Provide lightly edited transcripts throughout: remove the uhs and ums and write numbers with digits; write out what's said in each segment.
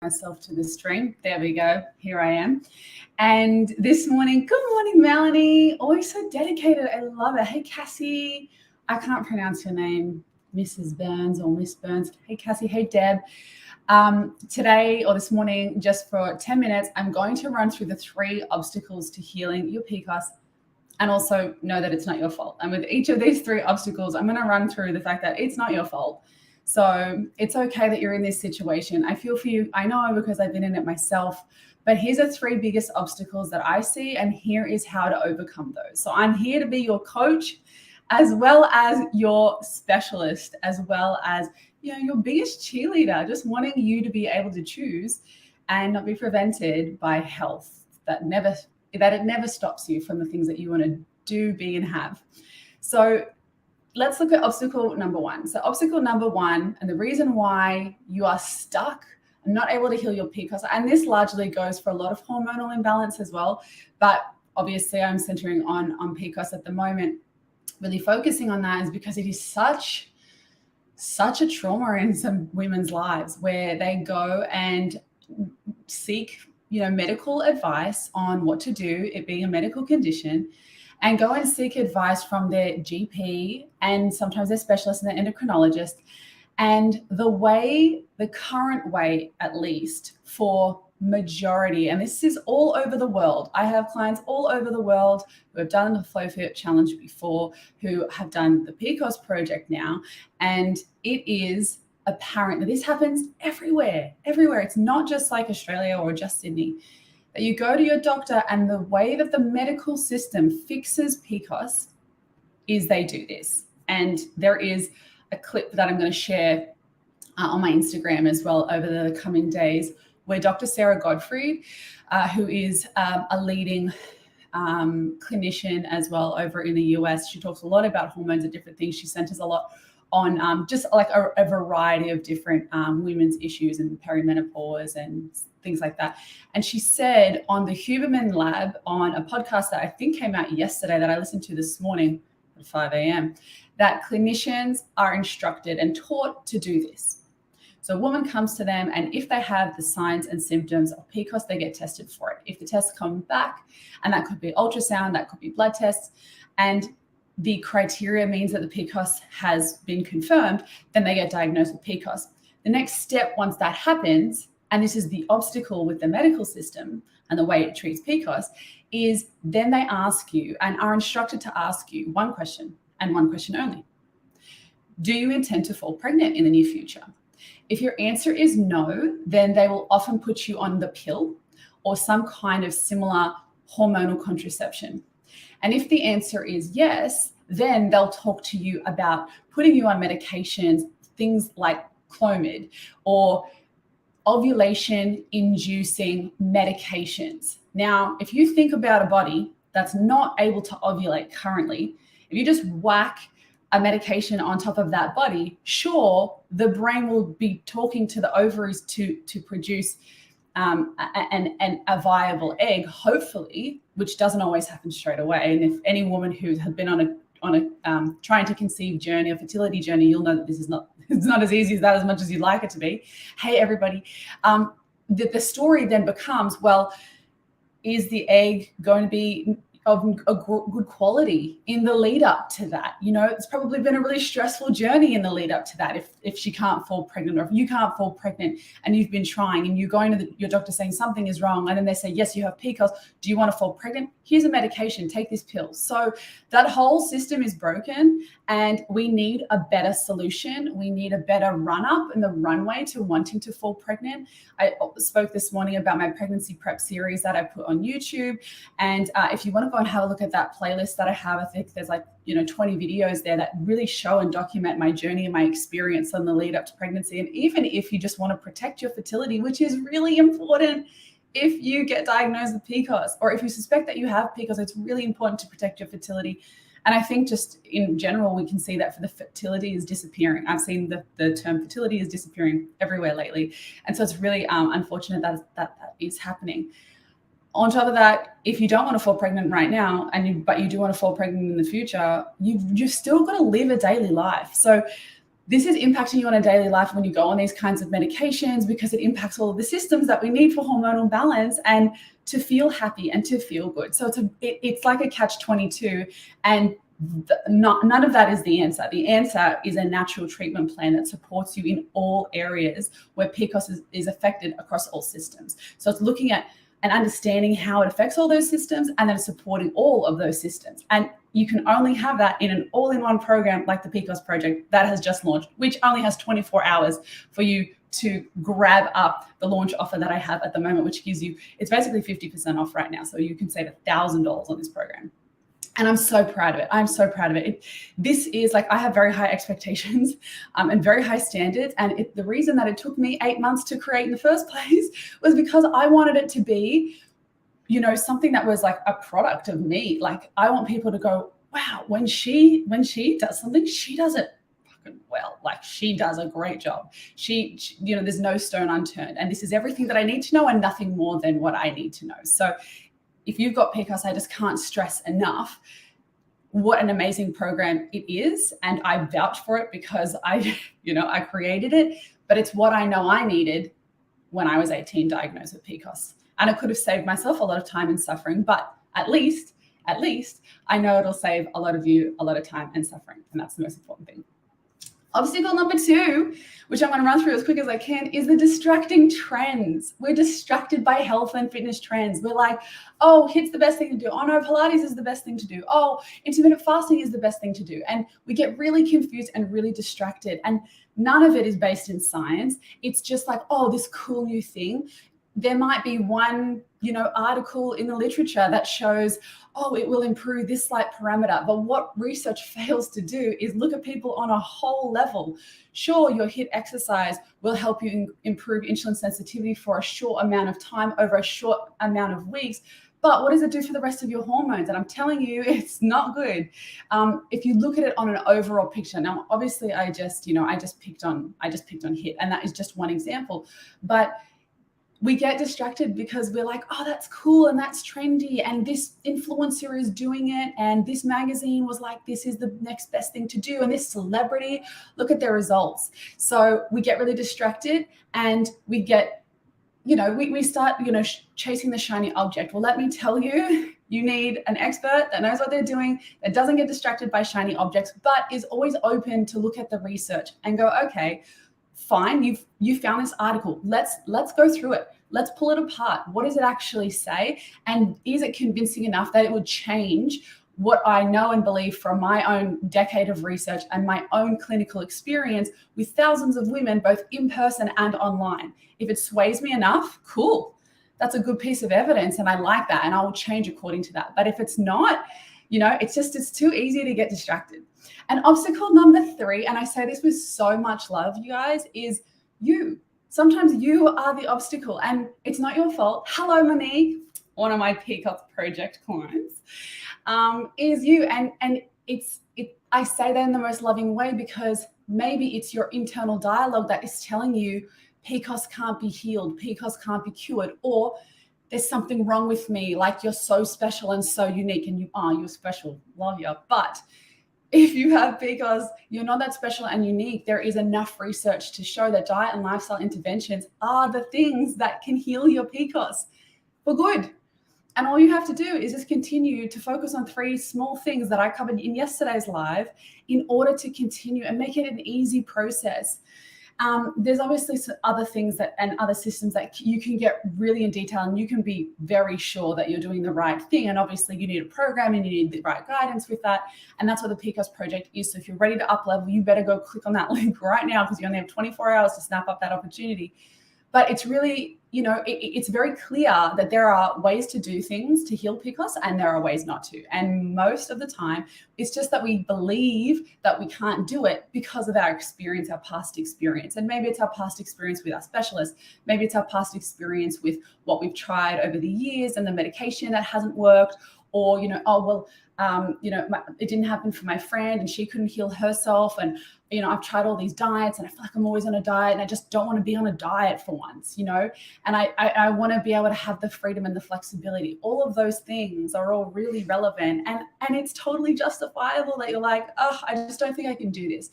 myself to the stream. There we go. Here I am. And this morning, good morning, Melanie. Always so dedicated. I love it. Hey, Cassie. I can't pronounce your name, Mrs. Burns or Miss Burns. Hey, Cassie. Hey, Deb. Today or this morning, just for 10 minutes, I'm going to run through the 3 obstacles to healing your PCOS, and also know that it's not your fault. And with each of these 3 obstacles, I'm going to run through the fact that it's not your fault. So it's okay that you're in this situation. I feel for you. I know because I've been in it myself. But here's the 3 biggest obstacles that I see, and here is how to overcome those. So I'm here to be your coach, as well as your specialist, as well as your biggest cheerleader, just wanting you to be able to choose and not be prevented by health that it never stops you from the things that you want to do, be, and have. So let's look at obstacle number 1. So obstacle number 1, and the reason why you are stuck and not able to heal your PCOS, and this largely goes for a lot of hormonal imbalance as well, but obviously I'm centering on PCOS at the moment, really focusing on that, is because it is such a trauma in some women's lives where they go and seek medical advice on what to do, it being a medical condition, and go and seek advice from their GP and sometimes their specialist and their endocrinologist. And the current way, at least for majority, and this is all over the world. I have clients all over the world who have done the FlowFit Challenge before, who have done the PCOS project now, and it is apparent that this happens everywhere. It's not just like Australia or just Sydney. That you go to your doctor, and the way that the medical system fixes PCOS is they do this. And there is a clip that I'm going to share on my Instagram as well over the coming days, where Dr. Sarah Godfrey, who is a leading clinician as well over in the US, she talks a lot about hormones and different things. She centers a lot on just like a variety of different women's issues and perimenopause and things like that. And she said on the Huberman Lab, on a podcast that I think came out yesterday that I listened to this morning at 5 a.m., that clinicians are instructed and taught to do this. So a woman comes to them, and if they have the signs and symptoms of PCOS, they get tested for it. If the tests come back, and that could be ultrasound, that could be blood tests, and the criteria means that the PCOS has been confirmed, then they get diagnosed with PCOS. The next step once that happens, and this is the obstacle with the medical system and the way it treats PCOS, is then they ask you and are instructed to ask you one question and one question only. Do you intend to fall pregnant in the near future? If your answer is no, then they will often put you on the pill or some kind of similar hormonal contraception. And if the answer is yes, then they'll talk to you about putting you on medications, things like Clomid or ovulation-inducing medications. Now, if you think about a body that's not able to ovulate currently, if you just whack a medication on top of that body, sure, the brain will be talking to the ovaries to produce a viable egg, hopefully, which doesn't always happen straight away. And if any woman who has been on a trying to conceive journey, a fertility journey, you'll know that this is it's not as easy as that, as much as you'd like it to be. Hey, everybody. The story then becomes, well, is the egg going to be of a good quality in the lead up to that? It's probably been a really stressful journey in the lead up to that. If she can't fall pregnant, or if you can't fall pregnant and you've been trying and you're going to your doctor saying something is wrong, and then they say, yes, you have PCOS. Do you want to fall pregnant? Here's a medication, take this pill. So that whole system is broken, and we need a better solution. We need a better run up in the runway to wanting to fall pregnant. I spoke this morning about my pregnancy prep series that I put on YouTube. And if you want to go and have a look at that playlist that I have, I think there's 20 videos there that really show and document my journey and my experience on the lead up to pregnancy. And even if you just want to protect your fertility, which is really important, if you get diagnosed with PCOS, or if you suspect that you have PCOS, it's really important to protect your fertility. And I think just in general, we can see that for the fertility is disappearing. I've seen the term fertility is disappearing everywhere lately. And so it's really unfortunate that is happening. On top of that, if you don't want to fall pregnant right now, but you do want to fall pregnant in the future, you've still got to live a daily life. So this is impacting you on a daily life when you go on these kinds of medications, because it impacts all of the systems that we need for hormonal balance and to feel happy and to feel good. So it's like a catch-22, and none of that is the answer. The answer is a natural treatment plan that supports you in all areas where PCOS is affected across all systems. So it's looking at and understanding how it affects all those systems, and then supporting all of those systems. And you can only have that in an all-in-one program like the PCOS project that has just launched, which only has 24 hours for you to grab up the launch offer that I have at the moment, which gives you, it's basically 50% off right now. So you can save $1,000 on this program. And I'm so proud of it. I'm so proud of it. This is like, I have very high expectations and very high standards. And the reason that it took me 8 months to create in the first place was because I wanted it to be, you know, something that was like a product of me. Like, I want people to go, wow, when she does something, she does it fucking well. Like, she does a great job. She, you know, there's no stone unturned. And this is everything that I need to know and nothing more than what I need to know. So if you've got PCOS, I just can't stress enough what an amazing program it is. And I vouch for it because I created it, but it's what I know I needed when I was 18 diagnosed with PCOS. And it could have saved myself a lot of time and suffering, but at least I know it'll save a lot of you a lot of time and suffering. And that's the most important thing. Obstacle number 2, which I'm going to run through as quick as I can, is the distracting trends. We're distracted by health and fitness trends. We're like, oh, HIIT's the best thing to do. Oh no, Pilates is the best thing to do. Oh, intermittent fasting is the best thing to do. And we get really confused and really distracted. And none of it is based in science. It's just like, oh, this cool new thing. There might be one, article in the literature that shows, oh, it will improve this slight parameter. But what research fails to do is look at people on a whole level. Sure, your HIIT exercise will help you improve insulin sensitivity for a short amount of time over a short amount of weeks. But what does it do for the rest of your hormones? And I'm telling you, it's not good. If you look at it on an overall picture. Now, obviously, I just picked on HIIT, and that is just one example. But we get distracted because we're like, oh, that's cool and that's trendy, and this influencer is doing it, and this magazine was like, this is the next best thing to do, and this celebrity, look at their results. So we get really distracted, and we get, we start, chasing the shiny object. Well, let me tell you, you need an expert that knows what they're doing, that doesn't get distracted by shiny objects, but is always open to look at the research and go, okay, fine, you found this article. Let's go through it. Let's pull it apart. What does it actually say? And is it convincing enough that it would change what I know and believe from my own decade of research and my own clinical experience with thousands of women, both in person and online? If it sways me enough, cool. That's a good piece of evidence, and I like that, and I will change according to that. But if it's not, it's too easy to get distracted. And obstacle number 3, and I say this with so much love, you guys, is you. Sometimes you are the obstacle, and it's not your fault. Hello, Monique, one of my PCOS project clients, is you. And I say that in the most loving way, because maybe it's your internal dialogue that is telling you PCOS can't be healed, PCOS can't be cured, or there's something wrong with me, like you're so special and so unique, and you're special, love you. But if you have PCOS, you're not that special and unique. There is enough research to show that diet and lifestyle interventions are the things that can heal your PCOS for good. And all you have to do is just continue to focus on 3 small things that I covered in yesterday's live in order to continue and make it an easy process. There's obviously some other things and other systems that you can get really in detail, and you can be very sure that you're doing the right thing. And obviously you need a program and you need the right guidance with that. And that's what the PCOS project is. So if you're ready to up level, you better go click on that link right now, because you only have 24 hours to snap up that opportunity. But it's really, it's very clear that there are ways to do things to heal PCOS, and there are ways not to. And most of the time, it's just that we believe that we can't do it because of our experience, our past experience. And maybe it's our past experience with our specialist. Maybe it's our past experience with what we've tried over the years and the medication that hasn't worked. Or, it didn't happen for my friend and she couldn't heal herself. And, I've tried all these diets and I feel like I'm always on a diet, and I just don't want to be on a diet for once, and I want to be able to have the freedom and the flexibility. All of those things are all really relevant, and it's totally justifiable that you're like, oh, I just don't think I can do this.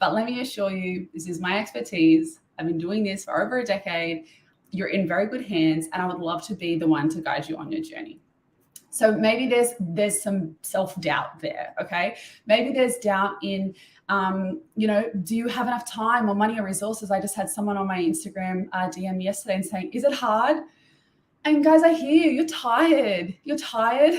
But let me assure you, this is my expertise. I've been doing this for over a decade. You're in very good hands, and I would love to be the one to guide you on your journey. So maybe there's some self-doubt there, okay? Maybe there's doubt in, do you have enough time or money or resources? I just had someone on my Instagram DM yesterday and saying, is it hard? And guys, I hear you, you're tired. You're tired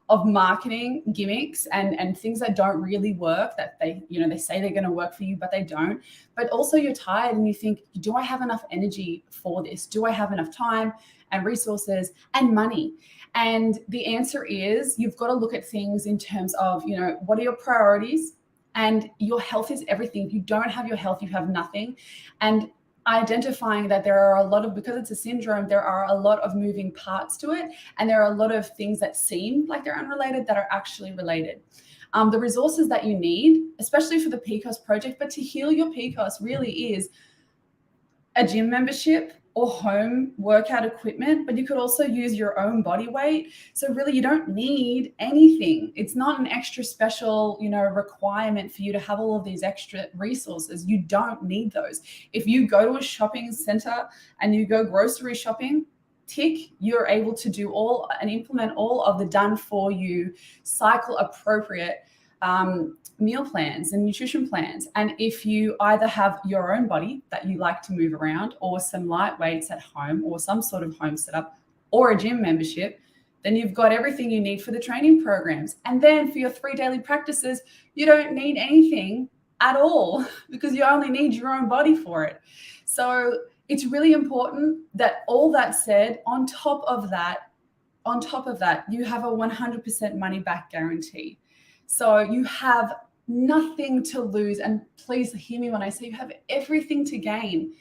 of marketing gimmicks and things that don't really work, that they say they're going to work for you, but they don't. But also you're tired and you think, do I have enough energy for this? Do I have enough time and resources and money? And the answer is you've got to look at things in terms of, what are your priorities? And your health is everything. If you don't have your health, you have nothing. And identifying that there are a lot of, because it's a syndrome, there are a lot of moving parts to it. And there are a lot of things that seem like they're unrelated that are actually related. The resources that you need, especially for the PCOS project, but to heal your PCOS really is a gym membership or home workout equipment, but you could also use your own body weight. So really you don't need anything. It's not an extra special, requirement for you to have all of these extra resources. You don't need those. If you go to a shopping center and you go grocery shopping, tick, you're able to do all and implement all of the done for you cycle appropriate meal plans and nutrition plans. And if you either have your own body that you like to move around, or some light weights at home, or some sort of home setup, or a gym membership, then you've got everything you need for the training programs. And then for your 3 daily practices, you don't need anything at all because you only need your own body for it. So it's really important that all that said, on top of that, you have a 100% money back guarantee. So you have nothing to lose. And please hear me when I say you have everything to gain.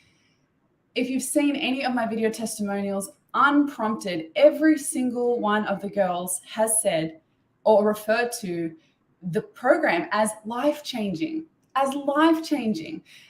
If you've seen any of my video testimonials, unprompted, every single one of the girls has said or referred to the program as life-changing,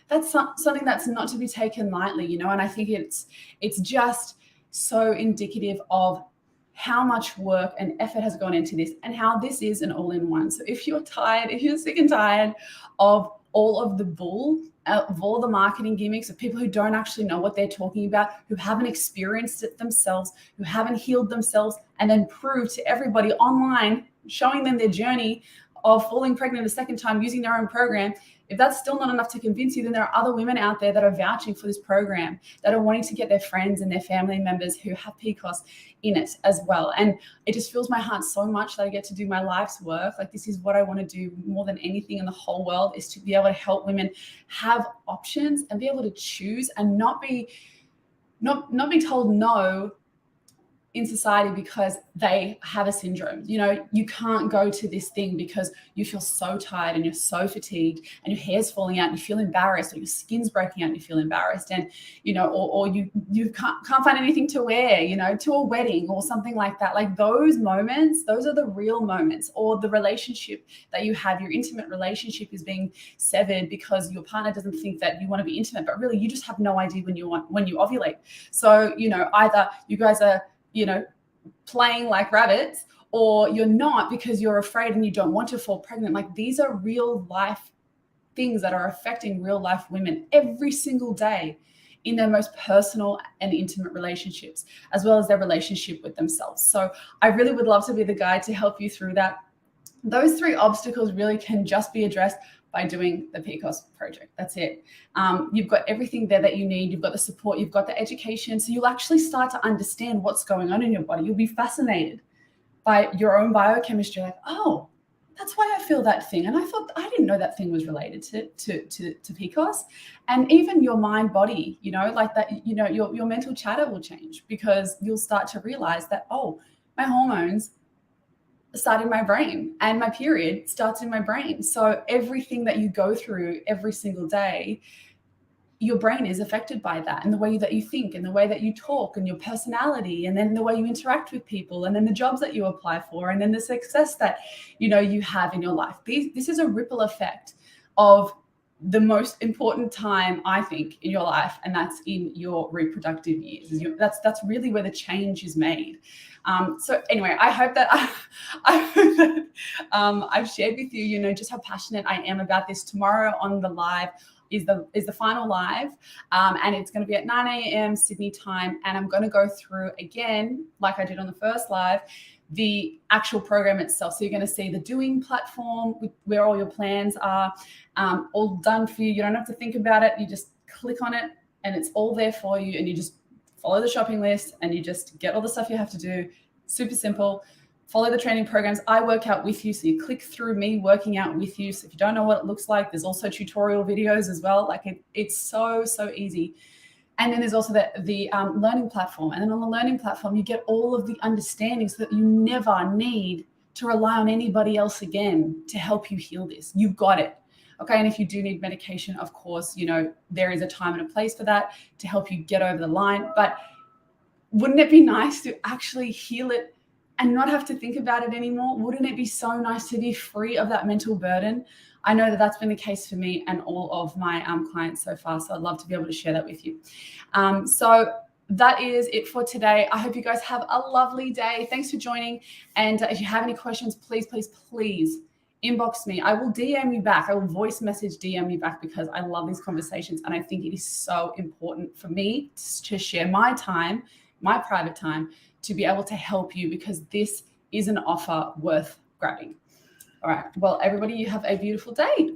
That's something that's not to be taken lightly, and I think it's just so indicative of how much work and effort has gone into this and how this is an all-in-one. So if you're tired, if you're sick and tired of all of the bull, of all the marketing gimmicks, of people who don't actually know what they're talking about, who haven't experienced it themselves, who haven't healed themselves, and then prove to everybody online, showing them their journey of falling pregnant a second time using their own program, if that's still not enough to convince you, then there are other women out there that are vouching for this program, that are wanting to get their friends and their family members who have PCOS in it as well. And it just fills my heart so much that I get to do my life's work. Like, this is what I want to do more than anything in the whole world, is to be able to help women have options and be able to choose and not be told no in society because they have a syndrome. You can't go to this thing because you feel so tired and you're so fatigued and your hair's falling out and you feel embarrassed, or your skin's breaking out and you feel embarrassed, and or you can't find anything to wear, to a wedding or something like that. Like, those moments, those are the real moments. Or the relationship that you have, your intimate relationship, is being severed because your partner doesn't think that you want to be intimate, but really you just have no idea when you ovulate. So either you guys are playing like rabbits, or you're not because you're afraid and you don't want to fall pregnant. Like, these are real life things that are affecting real life women every single day in their most personal and intimate relationships, as well as their relationship with themselves. So I really would love to be the guide to help you through that. Those 3 obstacles really can just be addressed by doing the PCOS project. That's it. You've got everything there that you need. You've got the support, you've got the education. So you'll actually start to understand what's going on in your body. You'll be fascinated by your own biochemistry. Like, oh, that's why I feel that thing. And I didn't know that thing was related to PCOS. And even your mind body, like that, your mental chatter will change, because you'll start to realize that, oh, my hormones start in my brain and my period starts in my brain. So everything that you go through every single day, your brain is affected by that, and the way that you think and the way that you talk and your personality, and then the way you interact with people, and then the jobs that you apply for, and then the success that you have in your life. This is a ripple effect of the most important time, I think, in your life, and that's in your reproductive years. That's really where the change is made. So anyway, I hope that I've shared with you, just how passionate I am about this. Tomorrow on the live is the final live, and it's going to be at 9 a.m. Sydney time, and I'm going to go through again, like I did on the first live, the actual program itself. So you're going to see the doing platform where all your plans are, all done for you. You don't have to think about it. You just click on it and it's all there for you, and you just follow the shopping list and you just get all the stuff you have to do. Super simple. Follow the training programs. I work out with you, so you click through me working out with you. So if you don't know what it looks like, there's also tutorial videos as well. Like it's so easy. And then there's also the learning platform. And then on the learning platform, you get all of the understanding so that you never need to rely on anybody else again to help you heal this. You've got it. Okay. And if you do need medication, of course, there is a time and a place for that to help you get over the line. But wouldn't it be nice to actually heal it and not have to think about it anymore? Wouldn't it be so nice to be free of that mental burden? I know that that's been the case for me and all of my clients so far. So I'd love to be able to share that with you. So that is it for today. I hope you guys have a lovely day. Thanks for joining. And if you have any questions, please inbox me. I will DM you back. I will voice message DM you back, because I love these conversations. And I think it is so important for me to share my time, my private time, to be able to help you, because this is an offer worth grabbing. All right. Well, everybody, you have a beautiful day.